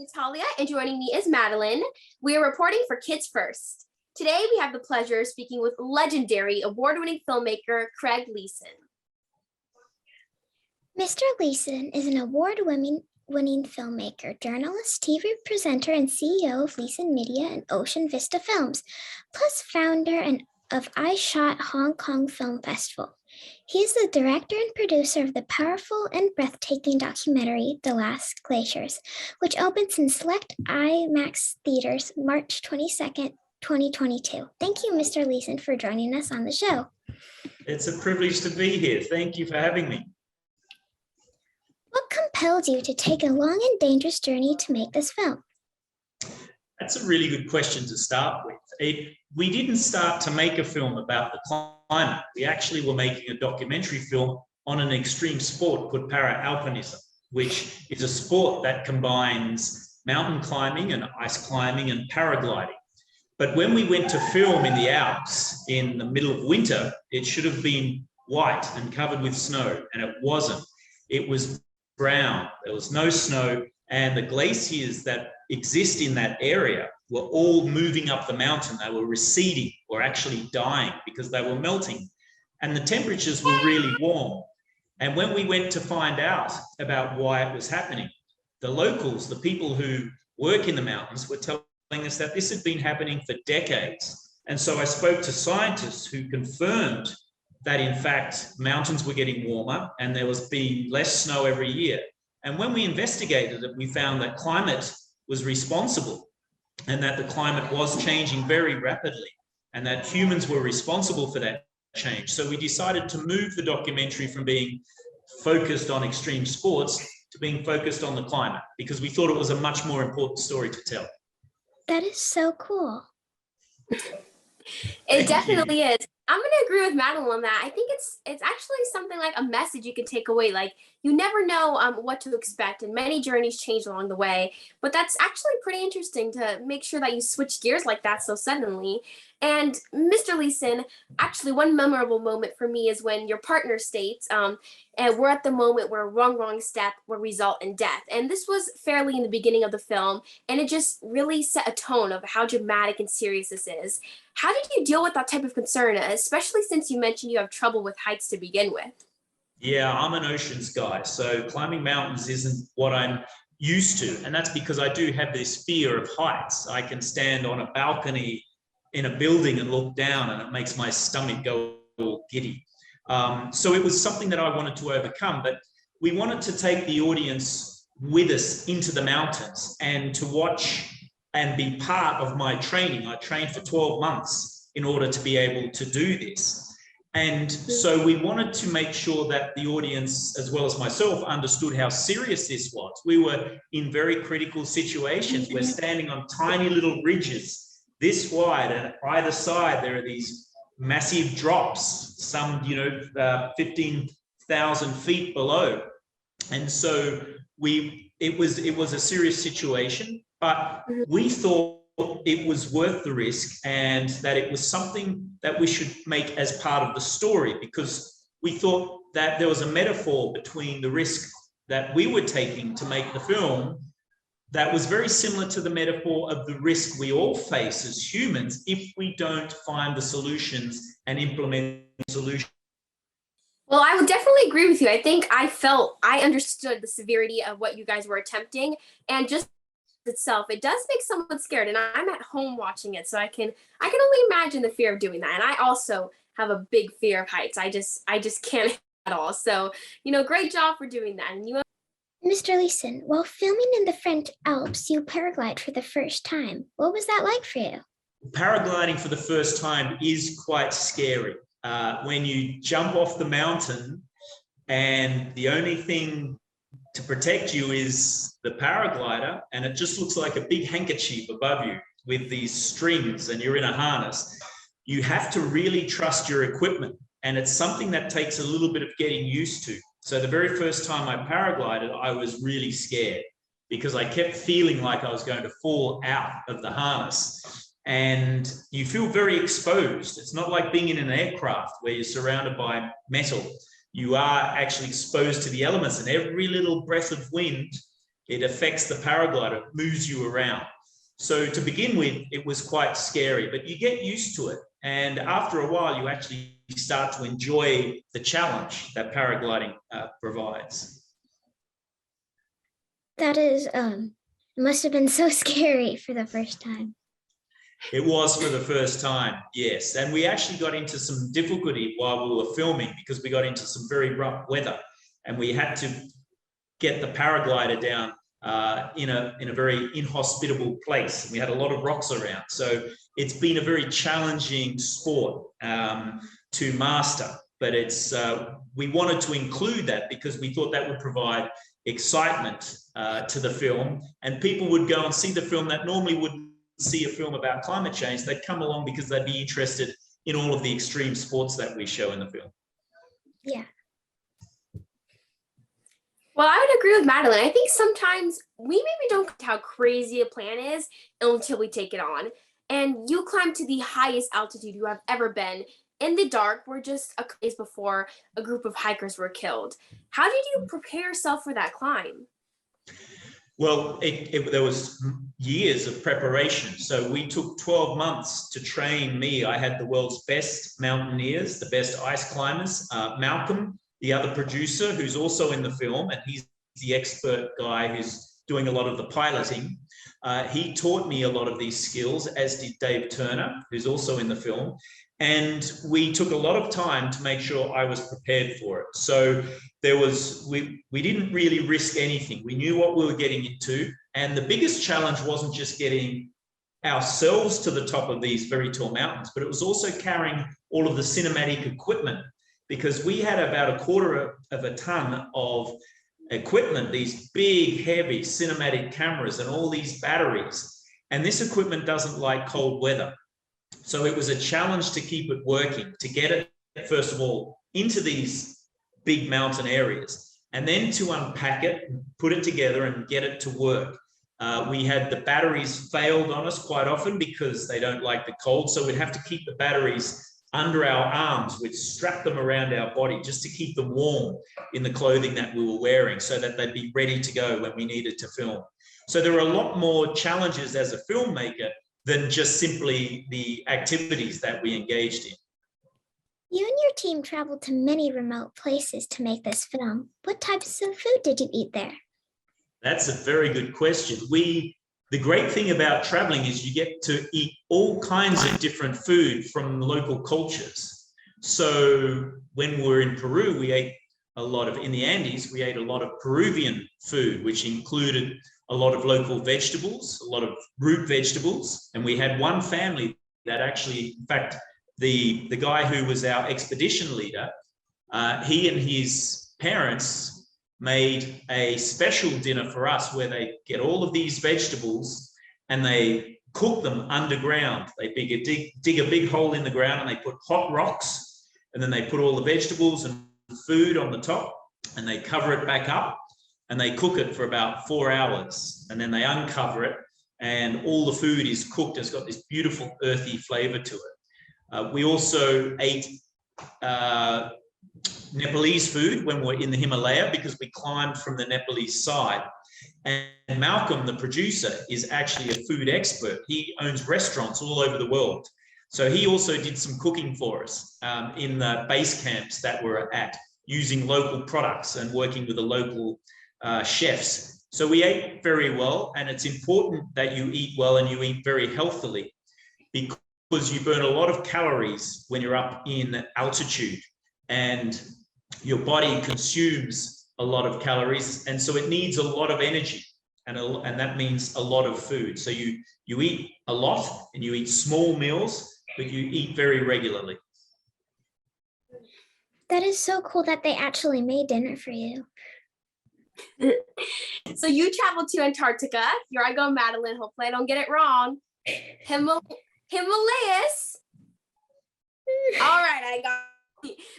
Nathalia, and joining me is Madeline. We are reporting for Kids First. Today, we have the pleasure of speaking with legendary award-winning filmmaker Craig Leeson. Mr. Leeson is an award-winning filmmaker, journalist, TV presenter, and CEO of Leeson Media and Ocean Vista Films, plus founder of I Shot Hong Kong Film Festival. He is the director and producer of the powerful and breathtaking documentary, The Last Glaciers, which opens in select IMAX theaters March 22nd, 2022. Thank you, Mr. Leeson, for joining us on the show. It's a privilege to be here. Thank you for having me. What compelled you to take a long and dangerous journey to make this film? That's a really good question to start with. We didn't start to make a film about the climate. We actually were making a documentary film on an extreme sport called para-alpinism, which is a sport that combines mountain climbing and ice climbing and paragliding. But when we went to film in the Alps in the middle of winter, it should have been white and covered with snow, and it wasn't. It was brown, there was no snow, and the glaciers that exist in that area were all moving up the mountain. They were receding or actually dying because they were melting. And the temperatures were really warm. And when we went to find out about why it was happening, the locals, the people who work in the mountains, were telling us that this had been happening for decades. And so I spoke to scientists who confirmed that in fact mountains were getting warmer and there was being less snow every year. And when we investigated it, we found that climate was responsible and that the climate was changing very rapidly and that humans were responsible for that change. So we decided to move the documentary from being focused on extreme sports to being focused on the climate because we thought it was a much more important story to tell. That is so cool. It definitely is. I'm going to agree with Madeline on that. I think it's actually something like a message you can take away. Like, you never know what to expect, and many journeys change along the way. But that's actually pretty interesting to make sure that you switch gears like that so suddenly. And Mr. Leeson, actually one memorable moment for me is when your partner states, and we're at the moment where wrong step will result in death. And this was fairly in the beginning of the film, and it just really set a tone of how dramatic and serious this is. How did you deal with that type of concern, especially since you mentioned you have trouble with heights to begin with? Yeah, I'm an oceans guy, so climbing mountains isn't what I'm used to. And that's because I do have this fear of heights. I can stand on a balcony in a building and look down and it makes my stomach go all giddy. So it was something that I wanted to overcome, but we wanted to take the audience with us into the mountains and to watch and be part of my training. I trained for 12 months in order to be able to do this. And so we wanted to make sure that the audience, as well as myself, understood how serious this was. We were in very critical situations. We're standing on tiny little ridges this wide, and either side there are these massive drops, some 15,000 feet below. And so it was a serious situation, but we thought it was worth the risk and that it was something that we should make as part of the story, because we thought that there was a metaphor between the risk that we were taking to make the film that was very similar to the metaphor of the risk we all face as humans if we don't find the solutions and implement the solutions. Well, I would definitely agree with you. I think I understood the severity of what you guys were attempting, and just itself, it does make someone scared, and I'm at home watching it, so I can only imagine the fear of doing that. And I also have a big fear of heights. I just can't at all. So, great job for doing that. And you, Mr. Leeson, while filming in the French Alps, you paraglide for the first time. What was that like for you? Paragliding for the first time is quite scary. When you jump off the mountain and the only thing to protect you is the paraglider, and it just looks like a big handkerchief above you with these strings, and you're in a harness. You have to really trust your equipment, and it's something that takes a little bit of getting used to. So the very first time I paraglided, I was really scared because I kept feeling like I was going to fall out of the harness. And you feel very exposed. It's not like being in an aircraft where you're surrounded by metal. You are actually exposed to the elements, and every little breath of wind it affects the paraglider, it moves you around. So to begin with, it was quite scary, but you get used to it. And after a while, you actually start to enjoy the challenge that paragliding provides. That is, must have been so scary for the first time. It was for the first time, yes. And we actually got into some difficulty while we were filming because we got into some very rough weather and we had to get the paraglider down in a very inhospitable place. We had a lot of rocks around. So it's been a very challenging sport to master, but we wanted to include that because we thought that would provide excitement to the film, and people would go and see the film that normally wouldn't see a film about climate change. They'd come along because they'd be interested in all of the extreme sports that we show in the film. Yeah. Well, I would agree with Madeline. I think sometimes we maybe don't get how crazy a plan is until we take it on. And you climb to the highest altitude you have ever been in the dark. We're just a couple days before a group of hikers were killed. How did you prepare yourself for that climb? Well, there was years of preparation. So we took 12 months to train me. I had the world's best mountaineers, the best ice climbers. Malcolm, the other producer, who's also in the film, and he's the expert guy who's doing a lot of the piloting. He taught me a lot of these skills, as did Dave Turner, who's also in the film. And we took a lot of time to make sure I was prepared for it. So we didn't really risk anything. We knew what we were getting into. And the biggest challenge wasn't just getting ourselves to the top of these very tall mountains, but it was also carrying all of the cinematic equipment, because we had about 1/4 of a ton of equipment, these big, heavy cinematic cameras and all these batteries. And this equipment doesn't like cold weather. So it was a challenge to keep it working, to get it, first of all, into these big mountain areas, and then to unpack it, put it together and get it to work. We had the batteries failed on us quite often because they don't like the cold. So we'd have to keep the batteries under our arms. We'd strap them around our body just to keep them warm in the clothing that we were wearing so that they'd be ready to go when we needed to film. So there were a lot more challenges as a filmmaker than just simply the activities that we engaged in. You and your team traveled to many remote places to make this film. What types of food did you eat there? That's a very good question. The great thing about traveling is you get to eat all kinds of different food from local cultures. So when we were in Peru, we ate in the Andes, we ate a lot of Peruvian food, which included a lot of local vegetables, a lot of root vegetables. And we had one family that actually, in fact, the guy who was our expedition leader, he and his parents made a special dinner for us where they get all of these vegetables and they cook them underground. They dig a big hole in the ground and they put hot rocks, and then they put all the vegetables and food on the top and they cover it back up and they cook it for about 4 hours, and then they uncover it and all the food is cooked. It's got this beautiful earthy flavor to it. We also ate Nepalese food when we're in the Himalaya because we climbed from the Nepalese side. And Malcolm, the producer, is actually a food expert. He owns restaurants all over the world. So he also did some cooking for us in the base camps that we're at, using local products and working with the local chefs. So we ate very well, and it's important that you eat well and you eat very healthily, because you burn a lot of calories when you're up in altitude, and your body consumes a lot of calories, and so it needs a lot of energy, and that means a lot of food. So you eat a lot and you eat small meals, but you eat very regularly. That is so cool that they actually made dinner for you. So you traveled to Antarctica. Here I go, Madeline. Hopefully I don't get it wrong. Himalayas. All right, I got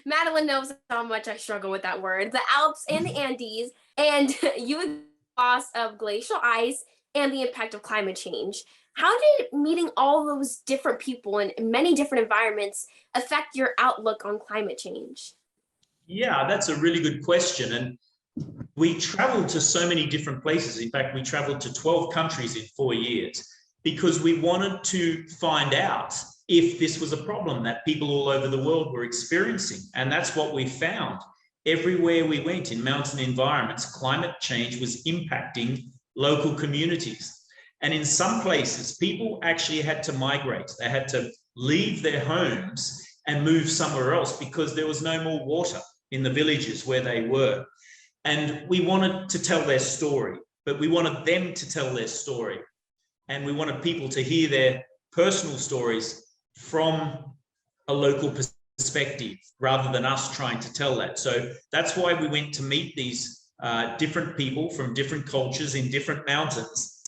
Madeline knows how much I struggle with that word. The Alps and the Andes, and you were the boss of glacial ice and the impact of climate change. How did meeting all those different people in many different environments affect your outlook on climate change? Yeah, that's a really good question. And We traveled to so many different places. In fact, we traveled to 12 countries in 4 years because we wanted to find out if this was a problem that people all over the world were experiencing. And that's what we found. Everywhere we went in mountain environments, climate change was impacting local communities. And in some places, people actually had to migrate. They had to leave their homes and move somewhere else because there was no more water in the villages where they were. And we wanted to tell their story, but we wanted them to tell their story. And we wanted people to hear their personal stories from a local perspective rather than us trying to tell that. So that's why we went to meet these different people from different cultures in different mountains.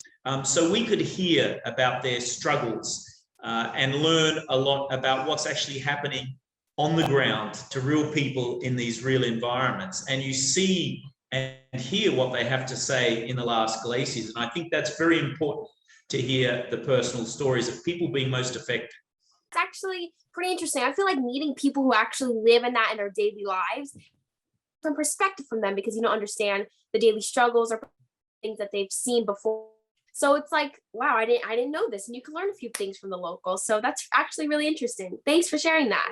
So we could hear about their struggles and learn a lot about what's actually happening on the ground to real people in these real environments. And you see and hear what they have to say in the Last Glaciers. And I think that's very important to hear the personal stories of people being most affected. It's actually pretty interesting. I feel like meeting people who actually live in that in their daily lives, some perspective from them, because you don't understand the daily struggles or things that they've seen before. So it's like, wow, I didn't know this, and you can learn a few things from the locals. So that's actually really interesting. Thanks for sharing that.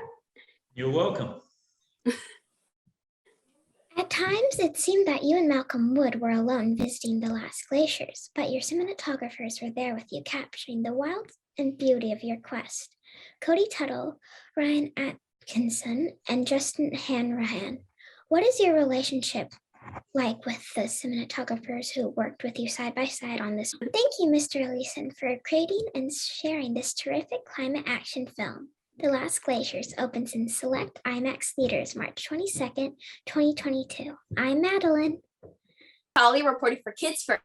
You're welcome. At times, it seemed that you and Malcolm Wood were alone visiting the Last Glaciers, but your cinematographers were there with you, capturing the wild and beauty of your quest. Cody Tuttle, Ryan Atkinson, and Justin Hanrahan. What is your relationship like with the cinematographers who worked with you side by side on this? Thank you, Mr. Leeson, for creating and sharing this terrific climate action film. The Last Glaciers opens in select IMAX theaters March 22nd, 2022. I'm Madeline. Nathalia reporting for Kids First.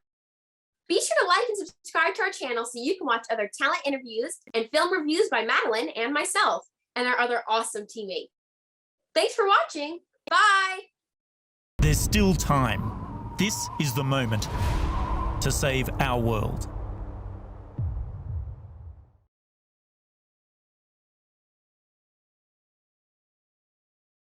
Be sure to like and subscribe to our channel so you can watch other talent interviews and film reviews by Madeline and myself and our other awesome teammates. Thanks for watching. Bye. There's still time. This is the moment to save our world.